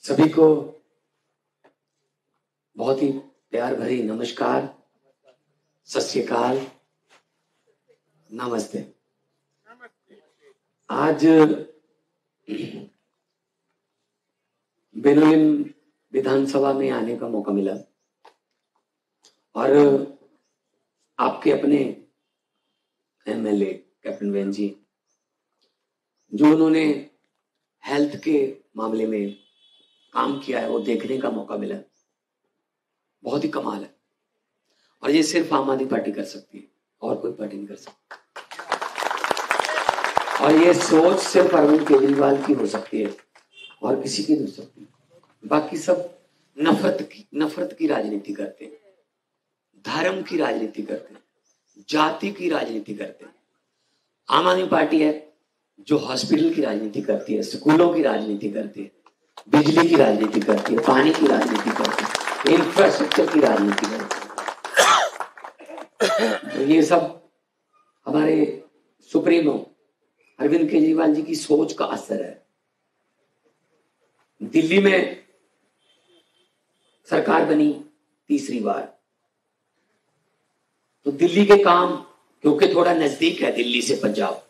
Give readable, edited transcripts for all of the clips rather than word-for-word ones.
सभी को बहुत ही प्यार भरी नमस्कार, सत श्री अकाल, नमस्ते। आज बेनोलिम विधानसभा में आने का मौका मिला और आपके अपने एमएलए कैप्टन वैन जी, जो उन्होंने हेल्थ के मामले में काम किया है, वो देखने का मौका मिला। बहुत ही कमाल है और ये सिर्फ आम आदमी पार्टी कर सकती है और कोई पार्टी नहीं कर सकती। और ये सोच सिर्फ अरविंद केजरीवाल की हो सकती है और किसी की नहीं हो सकती। बाकी सब नफरत की राजनीति करते हैं, धर्म की राजनीति करते हैं, जाति की राजनीति करते हैं। आम आदमी पार्टी है जो हॉस्पिटल की राजनीति करती है, स्कूलों की राजनीति करती है, बिजली की राजनीति करती है, पानी की राजनीति करती है, इंफ्रास्ट्रक्चर की राजनीति करती है। तो ये सब हमारे सुप्रीमो अरविंद केजरीवाल जी की सोच का असर है। दिल्ली में सरकार बनी तीसरी बार, तो दिल्ली के काम, क्योंकि थोड़ा नजदीक है दिल्ली से Punjab,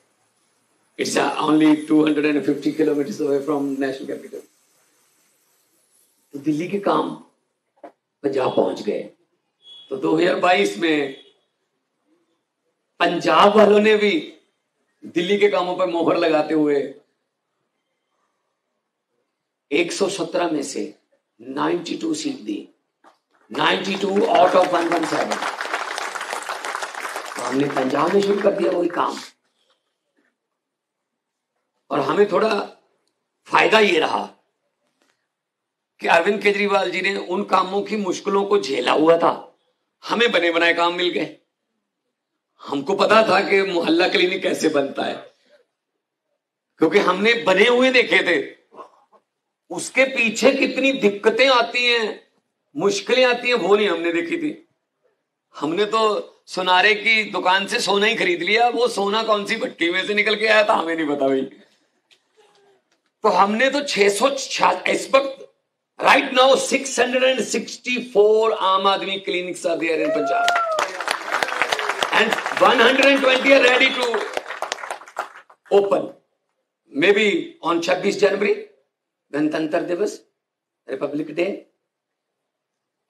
it's only 250 kilometre away from national capital, तो दिल्ली के काम पंजाब पहुंच गए। तो 2022 में पंजाब वालों ने भी दिल्ली के कामों पर मोहर लगाते हुए 117 में से 92 सीट दी, 92 आउट ऑफ 117। तो हमने पंजाब में शुरू कर दिया वही काम और हमें थोड़ा फायदा ये रहा कि अरविंद केजरीवाल जी ने उन कामों की मुश्किलों को झेला हुआ था, हमें बने बनाए काम मिल गए। हमको पता था कि मोहल्ला क्लिनिक कैसे बनता है, क्योंकि हमने बने हुए देखे थे। उसके पीछे कितनी दिक्कतें आती हैं, मुश्किलें आती हैं, वो नहीं हमने देखी थी। हमने तो सुनारे की दुकान से सोना ही खरीद लिया, वो सोना कौन सी भट्टी में से निकल के आया था हमें नहीं पता भाई। तो हमने तो 600 इस वक्त right now 664 Aam Aadmi clinics are there in Punjab and 120 are ready to open maybe on 26 January गणतंत्र दिवस, रिपब्लिक डे,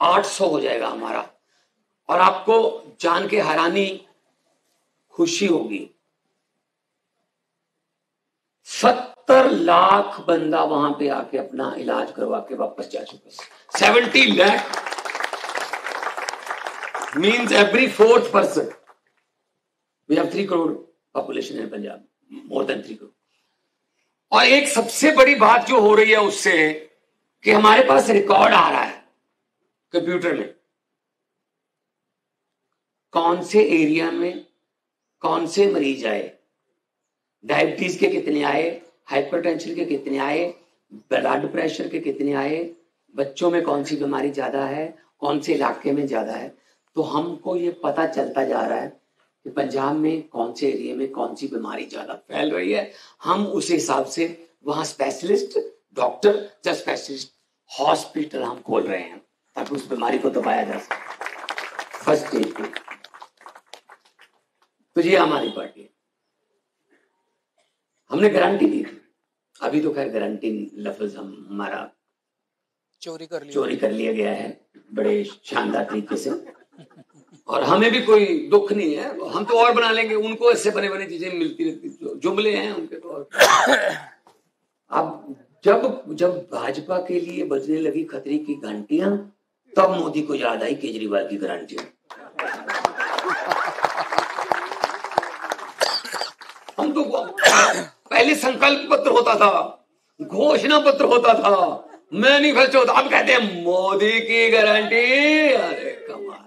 800 हो जाएगा हमारा। और आपको जान के हैरानी खुशी होगी, 70 लाख बंदा वहां पे आके अपना इलाज करवा के वापस जा चुके। 70 lakh means every fourth person. We have 3 crore population in Punjab, more than 3 crore. और एक सबसे बड़ी बात जो हो रही है उससे कि हमारे पास रिकॉर्ड आ रहा है कंप्यूटर में, कौन से एरिया में कौन से मरीज आए, डायबिटीज के कितने आए, हाइपरटेंशन के कितने आए, ब्लड प्रेशर के कितने आए, बच्चों में कौन सी बीमारी ज्यादा है, कौन से इलाके में ज्यादा है। तो हमको ये पता चलता जा रहा है कि पंजाब में कौन से एरिया में कौन सी बीमारी ज्यादा फैल रही है। हम उस हिसाब से वहां स्पेशलिस्ट डॉक्टर या स्पेशलिस्ट हॉस्पिटल हम खोल रहे हैं ताकि उस बीमारी को दबाया जा सके फर्स्ट स्टेज पे। तो ये हमारी पार्टी है। हमने गारंटी दी थी, अभी तो खैर गारंटी लफ्ज हमारा चोरी कर लिया गया है बड़े शानदार तरीके से, और हमें भी कोई दुख नहीं है, हम तो और बना लेंगे। उनको इससे बने बने चीजें मिलती रहती, जुमले हैं उनके तो। अब जब भाजपा के लिए बजने लगी खतरे की घंटियां, तब मोदी को याद आई केजरीवाल की गारंटी। हम तो पहले संकल्प पत्र होता था, घोषणा पत्र होता था, मैनिफेस्टो होता, अब कहते हैं मोदी की गारंटी। अरे कमाल।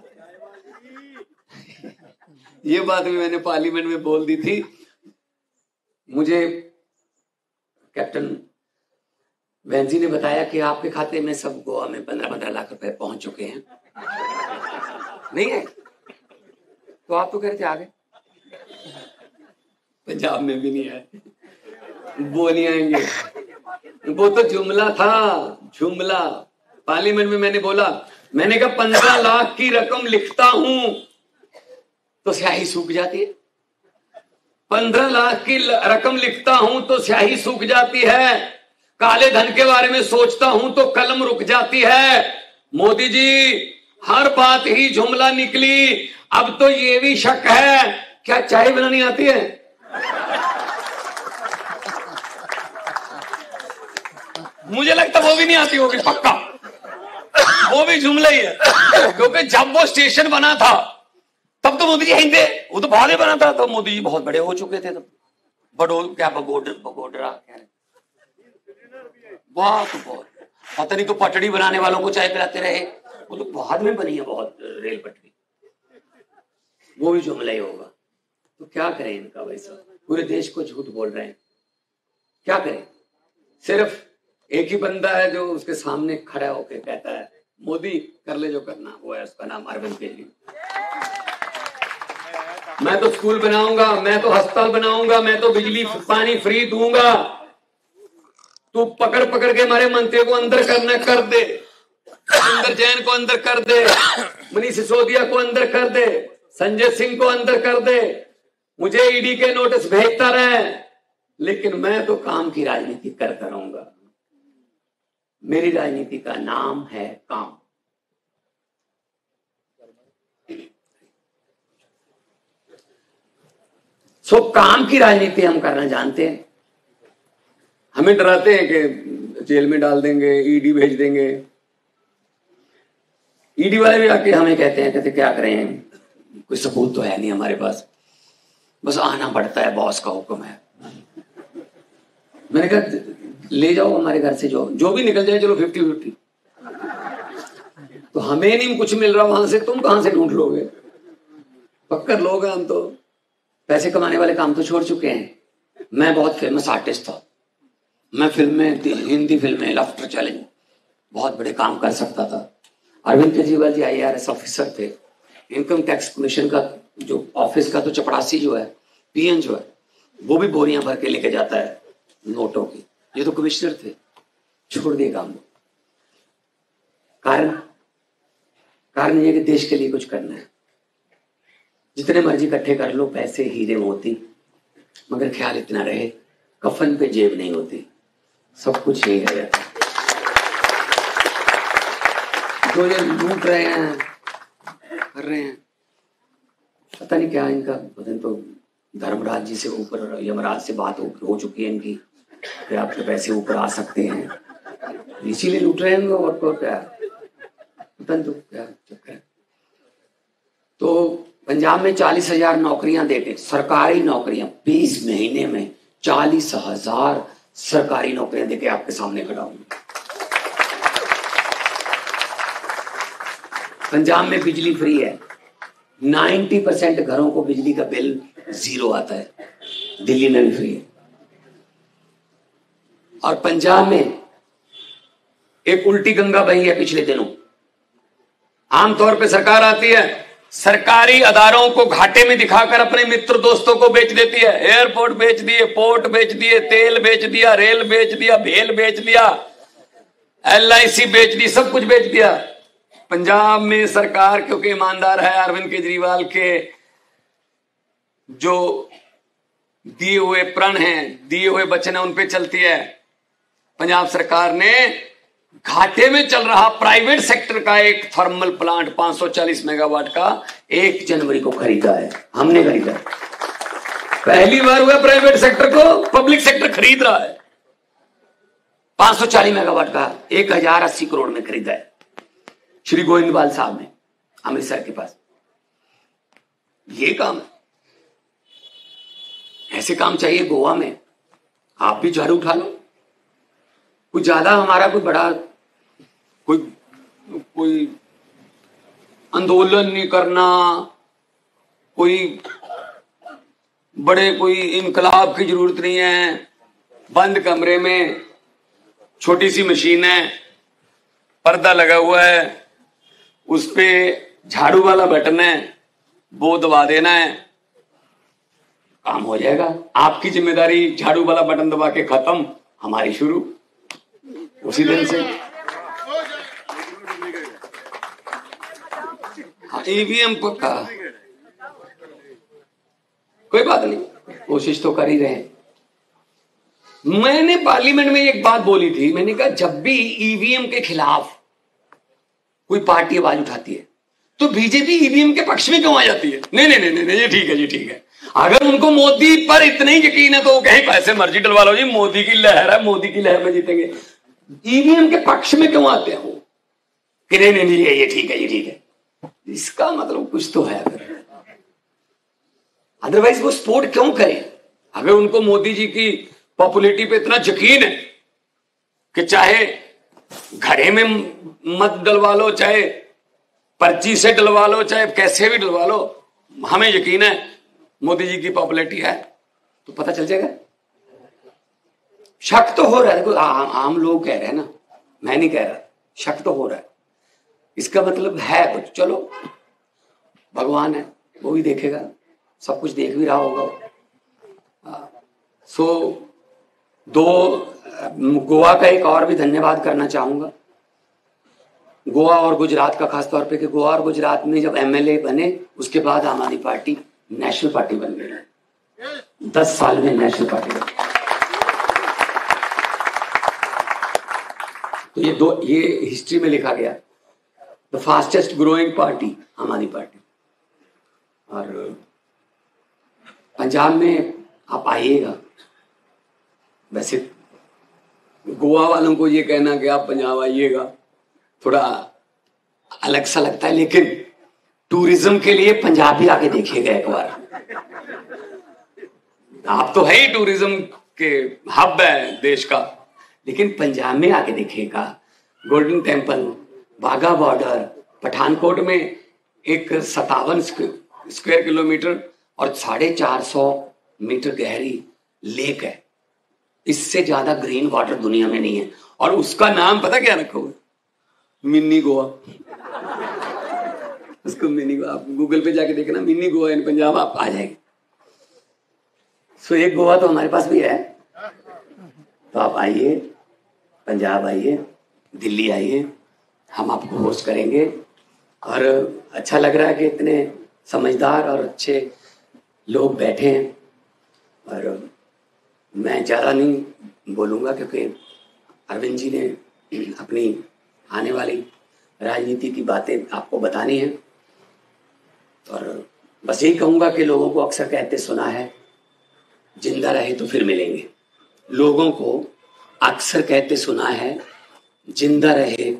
ये बात भी मैंने पार्लियामेंट में बोल दी थी। मुझे कैप्टन वैन जी ने बताया कि आपके खाते में सब गोवा में 15-15 लाख रुपए पहुंच चुके हैं। नहीं है तो आप तो कह रहे थे आगे, पंजाब में भी नहीं है, वो नहीं आएंगे। वो तो जुमला था, जुमला। पार्लियामेंट में मैंने बोला, मैंने कहा 15 लाख की रकम लिखता हूं तो स्याही सूख जाती है। 15 लाख की रकम लिखता हूं तो स्याही सूख जाती है। काले धन के बारे में सोचता हूं तो कलम रुक जाती है। मोदी जी, हर बात ही जुमला निकली। अब तो ये भी शक है, क्या चाय बनानी आती है? मुझे लगता वो भी नहीं आती होगी, पक्का वो भी जुमला ही है। क्योंकि जब वो स्टेशन बना था तब तो मोदी जी हिंदे, वो तो बाद में बना था, तो मोदी जी बहुत बड़े हो चुके थे तब। बगोडरा कह रहे, बहुत पता नहीं, तो पटड़ी बनाने वालों को चाय पिलाते रहे, वो तो बाद में बनी है बहुत रेल पटरी, वो भी जुमला ही होगा। तो क्या करें इनका, वैसा पूरे देश को झूठ बोल रहे हैं, क्या करें? सिर्फ एक ही बंदा है जो उसके सामने खड़ा होकर कहता है, मोदी कर ले जो करना, वो है, उसका नाम अरविंद केजरीवाल। मैं तो स्कूल बनाऊंगा, मैं तो अस्पताल बनाऊंगा, मैं तो बिजली पानी फ्री दूंगा। तू पकड़ पकड़ के हमारे मंत्री को अंदर करना कर दे, अंदर जैन को अंदर कर दे, मनीष सिसोदिया को अंदर कर दे, संजय सिंह को अंदर कर दे, मुझे ईडी के नोटिस भेजता रहे, लेकिन मैं तो काम की राजनीति करता रहूंगा। मेरी राजनीति का नाम है काम। सो काम की राजनीति हम करना जानते हैं। हमें डराते हैं कि जेल में डाल देंगे, ईडी भेज देंगे। ईडी वाले भी आके हमें कहते हैं, कहते क्या करें, कोई सबूत तो है नहीं हमारे पास, बस आना पड़ता है, बॉस का हुक्म है। मैंने कहा ले जाओ हमारे घर से जो भी निकल जाए, चलो 50-50। तो हमें नहीं कुछ मिल रहा वहां से, तुम कहां से ढूंढ लोगे? पक्कर लोग हैं हम, तो पैसे कमाने वाले काम तो छोड़ चुके हैं। मैं बहुत फेमस आर्टिस्ट था, मैं फिल्में, हिंदी फिल्में, लाफ्टर चैलेंज, बहुत बड़े काम कर सकता था। अरविंद केजरीवाल जी IAS ऑफिसर थे, इनकम टैक्स कमीशन का जो ऑफिस का तो चपरासी जो है, PN जो है, वो भी बोरियां भर के लेके जाता है नोटों की। ये तो कमिश्नर थे, छोड़ दिए काम। कारण ये कि देश के लिए कुछ करना है। जितने मर्जी इकट्ठे कर लो पैसे, हीरे मोती, मगर ख्याल इतना रहे, कफन पे जेब नहीं होती, सब कुछ यही रह जाता। जो ये लूट रहे हैं, कर रहे हैं, पता नहीं क्या इनका, पता नहीं, तो धर्मराज जी से ऊपर, यमराज से बात हो चुकी है इनकी कि आपके पैसे ऊपर आ सकते हैं, इसीलिए लूट रहे हैं। और क्या पता नहीं, तो क्या चक्कर है। तो पंजाब में 40,000 नौकरियां देते, सरकारी नौकरियां, 20 महीने में 40,000 सरकारी नौकरियां देके आपके सामने खड़ा हूं। पंजाब में बिजली फ्री है, 90% घरों को बिजली का बिल 0 आता है, दिल्ली में भी फ्री है। और पंजाब में एक उल्टी गंगा बही है पिछले दिनों। आमतौर पे सरकार आती है, सरकारी अदारों को घाटे में दिखाकर अपने मित्र दोस्तों को बेच देती है। एयरपोर्ट बेच दिए, पोर्ट बेच दिए, तेल बेच दिया, रेल बेच दिया, भेल बेच दिया, LIC बेच दी, सब कुछ बेच दिया। पंजाब में सरकार क्योंकि ईमानदार है, अरविंद केजरीवाल के जो दिए हुए प्रण हैं, दिए हुए वचन है, उन पे चलती है। पंजाब सरकार ने घाटे में चल रहा प्राइवेट सेक्टर का एक थर्मल प्लांट 540 मेगावाट का 1 जनवरी को खरीदा है। हमने खरीदा, पहली बार हुआ प्राइवेट सेक्टर को पब्लिक सेक्टर खरीद रहा है। 540 मेगावाट का 1080 करोड़ में खरीदा है श्री गोविंदवाल साहब ने, अमृतसर के पास। ये काम है, ऐसे काम चाहिए गोवा में। आप भी झाड़ू उठा लो। कुछ ज्यादा हमारा कोई बड़ा कोई आंदोलन नहीं करना, कोई बड़े कोई इनकलाब की जरूरत नहीं है। बंद कमरे में छोटी सी मशीन है, पर्दा लगा हुआ है, उस पे झाड़ू वाला बटन है, वो दबा देना है, काम हो जाएगा। आपकी जिम्मेदारी झाड़ू वाला बटन दबा के खत्म, हमारी शुरू। उसी दिन से। हाँ, ईवीएम का कोई बात नहीं, कोशिश तो कर ही रहे हैं। मैंने पार्लियामेंट में एक बात बोली थी, मैंने कहा जब भी ईवीएम के खिलाफ कोई पार्टी आवाज उठाती है तो बीजेपी ईवीएम के पक्ष में क्यों आ जाती है? नहीं नहीं नहीं नहीं, ये ठीक है, ये ठीक है। अगर उनको मोदी पर इतना ही यकीन है तो वो कहीं पैसे मर्जी डलवा लो जी, मोदी की लहर है, मोदी की लहर में जीतेंगे। ईवीएम के पक्ष में क्यों आते हैं वो कि नहीं नहीं नहीं ये ठीक है, ये ठीक है? इसका मतलब कुछ तो है, अदरवाइज वो सपोर्ट क्यों करें? अगर उनको मोदी जी की पॉपुलैरिटी पे इतना यकीन है कि चाहे घड़े में मत डलवा लो, चाहे पर्ची से डलवा लो, चाहे कैसे भी डलवा लो, हमें यकीन है मोदी जी की पॉपुलैरिटी है, तो पता चल जाएगा। शक तो हो रहा है, आम लोग कह रहे हैं ना, मैं नहीं कह रहा, शक तो हो रहा है। इसका मतलब है कुछ, चलो भगवान है, वो भी देखेगा, सब कुछ देख भी रहा होगा। सो गोवा का एक और भी धन्यवाद करना चाहूंगा, गोवा और गुजरात का, खासतौर पे कि गोवा और गुजरात में जब एमएलए बने उसके बाद आम आदमी पार्टी नेशनल पार्टी बन गई। 10 साल में नेशनल पार्टी बन गई। तो ये हिस्ट्री में लिखा गया, द फास्टेस्ट ग्रोइंग पार्टी आम आदमी पार्टी। और पंजाब में आप आइएगा, वैसे गोवा वालों को ये कहना कि आप पंजाब आइएगा थोड़ा अलग सा लगता है, लेकिन टूरिज्म के लिए पंजाब भी आके देखिएगा एक बार। आप तो है ही टूरिज्म के हब है देश का, लेकिन पंजाब में आके देखिएगा। गोल्डन टेम्पल, बाघा बॉर्डर, पठानकोट में एक 57 स्क्वायर किलोमीटर और 450 मीटर गहरी लेक है। इससे ज्यादा ग्रीन वाटर दुनिया में नहीं है, और उसका नाम पता क्या रखा हुआ? मिनी गोवा। उसको मिनी गोवा, आप गूगल पे जाके देखना मिनी गोवा इन पंजाब, आप आ जाएंगे। सो एक गोवा तो हमारे पास भी है, तो आप आइए, पंजाब आइए, दिल्ली आइए, हम आपको होस्ट करेंगे। और अच्छा लग रहा है कि इतने समझदार और अच्छे लोग बैठे हैं, और मैं ज़्यादा नहीं बोलूँगा क्योंकि अरविंद जी ने अपनी आने वाली राजनीति की बातें आपको बतानी है। और बस यही कहूँगा कि लोगों को अक्सर कहते सुना है, जिंदा रहे तो फिर मिलेंगे। लोगों को अक्सर कहते सुना है, जिंदा रहे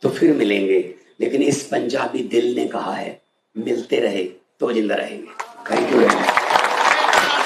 तो फिर मिलेंगे, लेकिन इस पंजाबी दिल ने कहा है, मिलते रहे तो जिंदा रहेंगे। Thank you very much.